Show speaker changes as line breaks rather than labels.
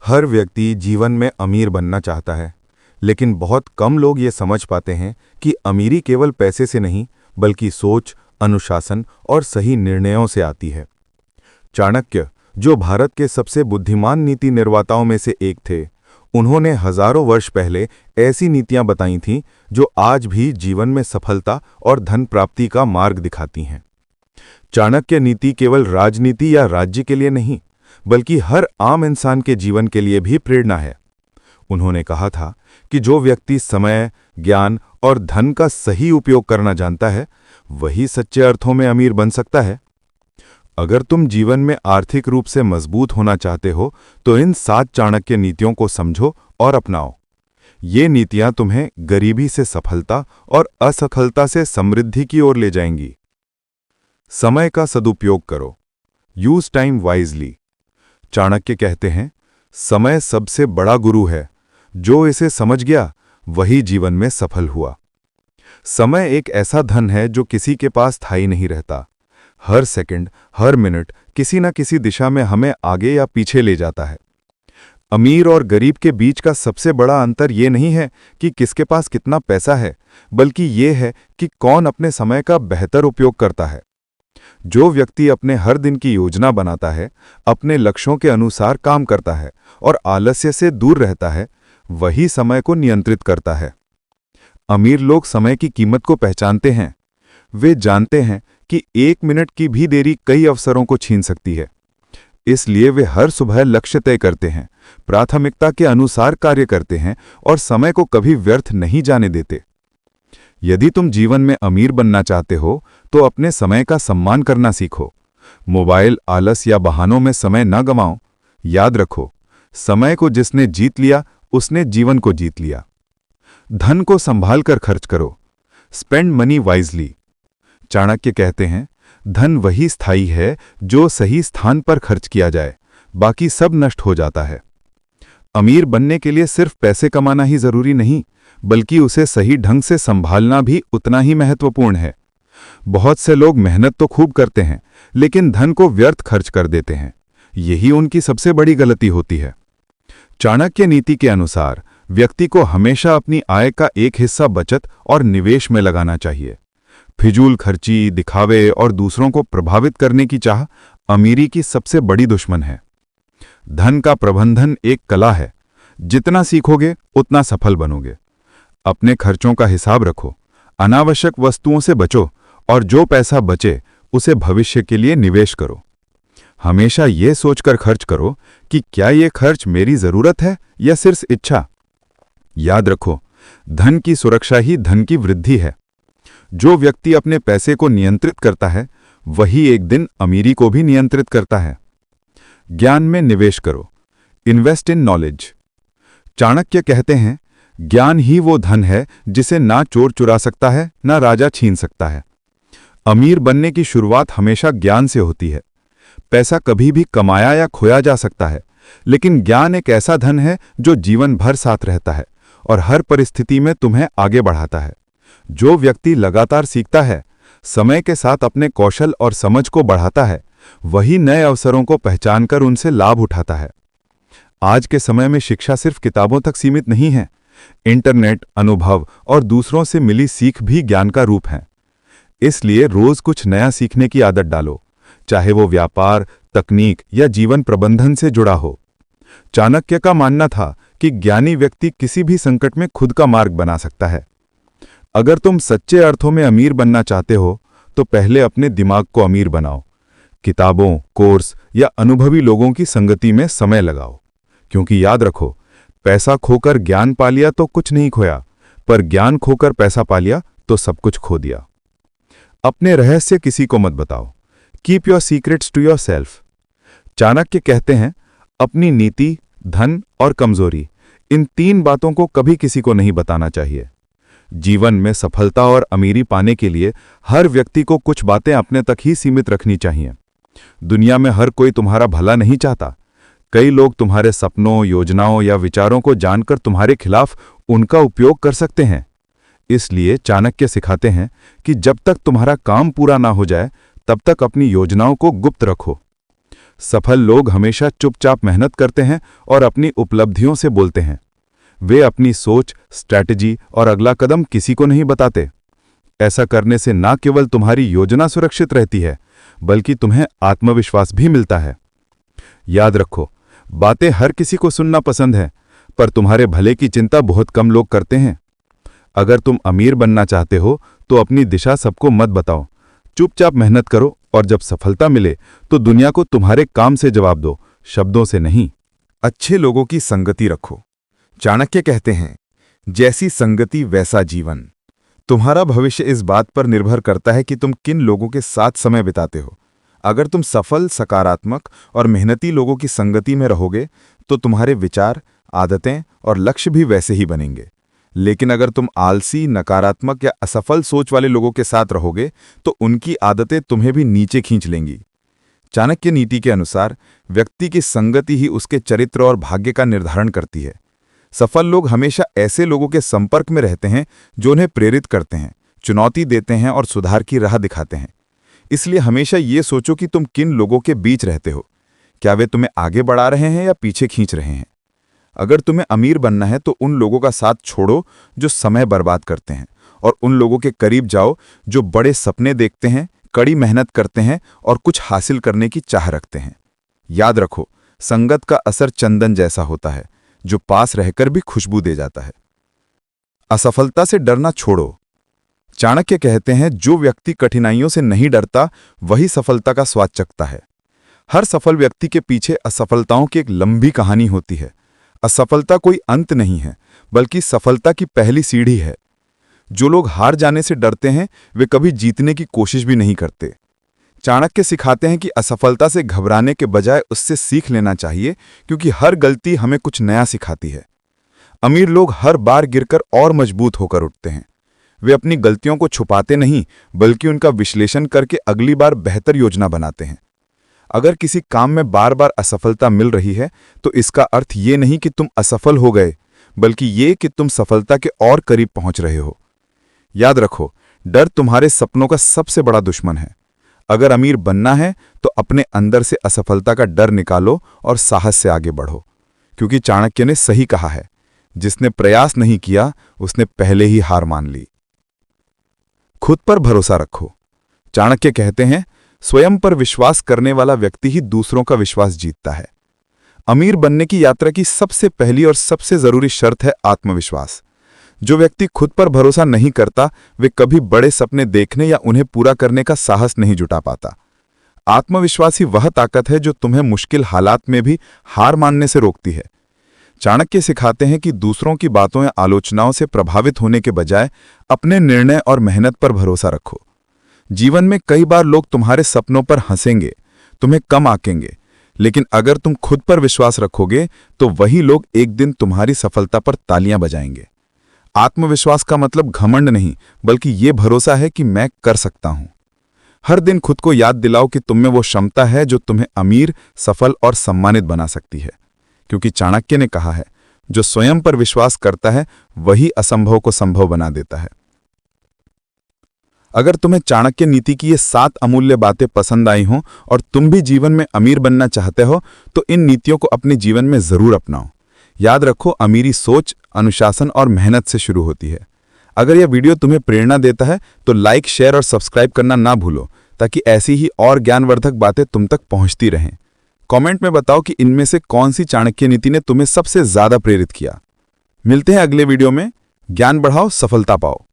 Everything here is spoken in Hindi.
हर व्यक्ति जीवन में अमीर बनना चाहता है, लेकिन बहुत कम लोग ये समझ पाते हैं कि अमीरी केवल पैसे से नहीं, बल्कि सोच, अनुशासन और सही निर्णयों से आती है। चाणक्य, जो भारत के सबसे बुद्धिमान नीति निर्माताओं में से एक थे, उन्होंने हजारों वर्ष पहले ऐसी नीतियां बताई थीं जो आज भी जीवन में सफलता और धन प्राप्ति का मार्ग दिखाती हैं। चाणक्य नीति केवल राजनीति या राज्य के लिए नहीं, बल्कि हर आम इंसान के जीवन के लिए भी प्रेरणा है। उन्होंने कहा था कि जो व्यक्ति समय, ज्ञान और धन का सही उपयोग करना जानता है, वही सच्चे अर्थों में अमीर बन सकता है। अगर तुम जीवन में आर्थिक रूप से मजबूत होना चाहते हो, तो इन 7 चाणक्य नीतियों को समझो और अपनाओ। ये नीतियां तुम्हें गरीबी से सफलता और असफलता से समृद्धि की ओर ले जाएंगी। समय का सदुपयोग करो। Use time wisely. चाणक्य कहते हैं, समय सबसे बड़ा गुरु है। जो इसे समझ गया, वही जीवन में सफल हुआ। समय एक ऐसा धन है जो किसी के पास स्थायी नहीं रहता। हर सेकंड, हर मिनट किसी न किसी दिशा में हमें आगे या पीछे ले जाता है। अमीर और गरीब के बीच का सबसे बड़ा अंतर ये नहीं है कि किसके पास कितना पैसा है, बल्कि ये है कि कौन अपने समय का बेहतर उपयोग करता है। जो व्यक्ति अपने हर दिन की योजना बनाता है, अपने लक्ष्यों के अनुसार काम करता है और आलस्य से दूर रहता है, वही समय को नियंत्रित करता है। अमीर लोग समय की कीमत को पहचानते हैं। वे जानते हैं कि 1 मिनट की भी देरी कई अवसरों को छीन सकती है। इसलिए वे हर सुबह लक्ष्य तय करते हैं, प्राथमिकता के अनुसार कार्य करते हैं और समय को कभी व्यर्थ नहीं जाने देते। यदि तुम जीवन में अमीर बनना चाहते हो, तो अपने समय का सम्मान करना सीखो। मोबाइल, आलस या बहानों में समय न गंवाओ। याद रखो, समय को जिसने जीत लिया, उसने जीवन को जीत लिया। धन को संभाल कर खर्च करो। Spend money wisely. चाणक्य कहते हैं, धन वही स्थायी है जो सही स्थान पर खर्च किया जाए, बाकी सब नष्ट हो जाता है। अमीर बनने के लिए सिर्फ पैसे कमाना ही जरूरी नहीं, बल्कि उसे सही ढंग से संभालना भी उतना ही महत्वपूर्ण है। बहुत से लोग मेहनत तो खूब करते हैं, लेकिन धन को व्यर्थ खर्च कर देते हैं। यही उनकी सबसे बड़ी गलती होती है। चाणक्य नीति के अनुसार व्यक्ति को हमेशा अपनी आय का एक हिस्सा बचत और निवेश में लगाना चाहिए। फिजूल खर्ची, दिखावे और दूसरों को प्रभावित करने की चाह अमीरी की सबसे बड़ी दुश्मन है। धन का प्रबंधन एक कला है। जितना सीखोगे, उतना सफल बनोगे। अपने खर्चों का हिसाब रखो, अनावश्यक वस्तुओं से बचो और जो पैसा बचे उसे भविष्य के लिए निवेश करो। हमेशा ये सोचकर खर्च करो कि क्या ये खर्च मेरी जरूरत है या सिर्फ इच्छा। याद रखो, धन की सुरक्षा ही धन की वृद्धि है। जो व्यक्ति अपने पैसे को नियंत्रित करता है, वही एक दिन अमीरी को भी नियंत्रित करता है। ज्ञान में निवेश करो। Invest in knowledge. चाणक्य कहते हैं, ज्ञान ही वो धन है जिसे ना चोर चुरा सकता है, ना राजा छीन सकता है। अमीर बनने की शुरुआत हमेशा ज्ञान से होती है। पैसा कभी भी कमाया या खोया जा सकता है, लेकिन ज्ञान एक ऐसा धन है जो जीवन भर साथ रहता है और हर परिस्थिति में तुम्हें आगे बढ़ाता है। जो व्यक्ति लगातार सीखता है, समय के साथ अपने कौशल और समझ को बढ़ाता है, वही नए अवसरों को पहचानकर उनसे लाभ उठाता है। आज के समय में शिक्षा सिर्फ किताबों तक सीमित नहीं है। इंटरनेट, अनुभव और दूसरों से मिली सीख भी ज्ञान का रूप है। इसलिए रोज कुछ नया सीखने की आदत डालो, चाहे वो व्यापार, तकनीक या जीवन प्रबंधन से जुड़ा हो। चाणक्य का मानना था कि ज्ञानी व्यक्ति किसी भी संकट में खुद का मार्ग बना सकता है। अगर तुम सच्चे अर्थों में अमीर बनना चाहते हो, तो पहले अपने दिमाग को अमीर बनाओ। किताबों, कोर्स या अनुभवी लोगों की संगति में समय लगाओ, क्योंकि याद रखो, पैसा खोकर ज्ञान पा लिया तो कुछ नहीं खोया, पर ज्ञान खोकर पैसा पा लिया तो सब कुछ खो दिया। अपने रहस्य किसी को मत बताओ। Keep your secrets to yourself. Chanakya कहते हैं, अपनी नीति, धन और कमजोरी, इन 3 बातों को कभी किसी को नहीं बताना चाहिए। जीवन में सफलता और अमीरी पाने के लिए हर व्यक्ति को कुछ बातें अपने तक ही सीमित रखनी चाहिए। दुनिया में हर कोई तुम्हारा भला नहीं चाहता। कई लोग तुम्हारे सपनों, योजनाओं या विचारों को जानकर तुम्हारे खिलाफ उनका उपयोग कर सकते हैं। इसलिए चाणक्य सिखाते हैं कि जब तक तुम्हारा काम पूरा ना हो जाए, तब तक अपनी योजनाओं को गुप्त रखो। सफल लोग हमेशा चुपचाप मेहनत करते हैं और अपनी उपलब्धियों से बोलते हैं। वे अपनी सोच, स्ट्रैटेजी और अगला कदम किसी को नहीं बताते। ऐसा करने से न केवल तुम्हारी योजना सुरक्षित रहती है, बल्कि तुम्हें आत्मविश्वास भी मिलता है। याद रखो, बातें हर किसी को सुनना पसंद है, पर तुम्हारे भले की चिंता बहुत कम लोग करते हैं। अगर तुम अमीर बनना चाहते हो तो अपनी दिशा सबको मत बताओ, चुपचाप मेहनत करो और जब सफलता मिले तो दुनिया को तुम्हारे काम से जवाब दो, शब्दों से नहीं। अच्छे लोगों की संगति रखो। चाणक्य कहते हैं, जैसी संगति वैसा जीवन। तुम्हारा भविष्य इस बात पर निर्भर करता है कि तुम किन लोगों के साथ समय बिताते हो। अगर तुम सफल, सकारात्मक और मेहनती लोगों की संगति में रहोगे तो तुम्हारे विचार, आदतें और लक्ष्य भी वैसे ही बनेंगे। लेकिन अगर तुम आलसी, नकारात्मक या असफल सोच वाले लोगों के साथ रहोगे तो उनकी आदतें तुम्हें भी नीचे खींच लेंगी। चाणक्य नीति के अनुसार व्यक्ति की संगति ही उसके चरित्र और भाग्य का निर्धारण करती है। सफल लोग हमेशा ऐसे लोगों के संपर्क में रहते हैं जो उन्हें प्रेरित करते हैं, चुनौती देते हैं और सुधार की राह दिखाते हैं। इसलिए हमेशा ये सोचो कि तुम किन लोगों के बीच रहते हो। क्या वे तुम्हें आगे बढ़ा रहे हैं या पीछे खींच रहे हैं? अगर तुम्हें अमीर बनना है तो उन लोगों का साथ छोड़ो जो समय बर्बाद करते हैं, और उन लोगों के करीब जाओ जो बड़े सपने देखते हैं, कड़ी मेहनत करते हैं और कुछ हासिल करने की चाह रखते हैं। याद रखो, संगत का असर चंदन जैसा होता है, जो पास रहकर भी खुशबू दे जाता है। असफलता से डरना छोड़ो। चाणक्य कहते हैं, जो व्यक्ति कठिनाइयों से नहीं डरता वही सफलता का स्वाद चखता है। हर सफल व्यक्ति के पीछे असफलताओं की एक लंबी कहानी होती है। असफलता कोई अंत नहीं है, बल्कि सफलता की पहली सीढ़ी है। जो लोग हार जाने से डरते हैं वे कभी जीतने की कोशिश भी नहीं करते। चाणक्य सिखाते हैं कि असफलता से घबराने के बजाय उससे सीख लेना चाहिए, क्योंकि हर गलती हमें कुछ नया सिखाती है। अमीर लोग हर बार गिरकर और मजबूत होकर उठते हैं। वे अपनी गलतियों को छुपाते नहीं, बल्कि उनका विश्लेषण करके अगली बार बेहतर योजना बनाते हैं। अगर किसी काम में बार बार असफलता मिल रही है तो इसका अर्थ ये नहीं कि तुम असफल हो गए, बल्कि ये कि तुम सफलता के और करीब पहुंच रहे हो। याद रखो, डर तुम्हारे सपनों का सबसे बड़ा दुश्मन है। अगर अमीर बनना है तो अपने अंदर से असफलता का डर निकालो और साहस से आगे बढ़ो, क्योंकि चाणक्य ने सही कहा है, जिसने प्रयास नहीं किया उसने पहले ही हार मान ली। खुद पर भरोसा रखो। चाणक्य कहते हैं, स्वयं पर विश्वास करने वाला व्यक्ति ही दूसरों का विश्वास जीतता है। अमीर बनने की यात्रा की सबसे पहली और सबसे जरूरी शर्त है आत्मविश्वास। जो व्यक्ति खुद पर भरोसा नहीं करता वे कभी बड़े सपने देखने या उन्हें पूरा करने का साहस नहीं जुटा पाता। आत्मविश्वास ही वह ताकत है जो तुम्हें मुश्किल हालात में भी हार मानने से रोकती है। चाणक्य सिखाते हैं कि दूसरों की बातों या आलोचनाओं से प्रभावित होने के बजाय अपने निर्णय और मेहनत पर भरोसा रखो। जीवन में कई बार लोग तुम्हारे सपनों पर हंसेंगे, तुम्हें कम आंकेंगे, लेकिन अगर तुम खुद पर विश्वास रखोगे तो वही लोग एक दिन तुम्हारी सफलता पर तालियां बजाएंगे। आत्मविश्वास का मतलब घमंड नहीं, बल्कि ये भरोसा है कि मैं कर सकता हूं। हर दिन खुद को याद दिलाओ कि तुम में वो क्षमता है जो तुम्हें अमीर, सफल और सम्मानित बना सकती है, क्योंकि चाणक्य ने कहा है, जो स्वयं पर विश्वास करता है वही असंभव को संभव बना देता है। अगर तुम्हें चाणक्य नीति की ये 7 अमूल्य बातें पसंद आई हों और तुम भी जीवन में अमीर बनना चाहते हो तो इन नीतियों को अपने जीवन में जरूर अपनाओ। याद रखो, अमीरी सोच, अनुशासन और मेहनत से शुरू होती है। अगर यह वीडियो तुम्हें प्रेरणा देता है तो लाइक, शेयर और सब्सक्राइब करना ना भूलो, ताकि ऐसी ही और ज्ञानवर्धक बातें तुम तक पहुंचती रहें। कमेंट में बताओ कि इनमें से कौन सी चाणक्य नीति ने तुम्हें सबसे ज्यादा प्रेरित किया। मिलते हैं अगले वीडियो में। ज्ञान बढ़ाओ, सफलता पाओ।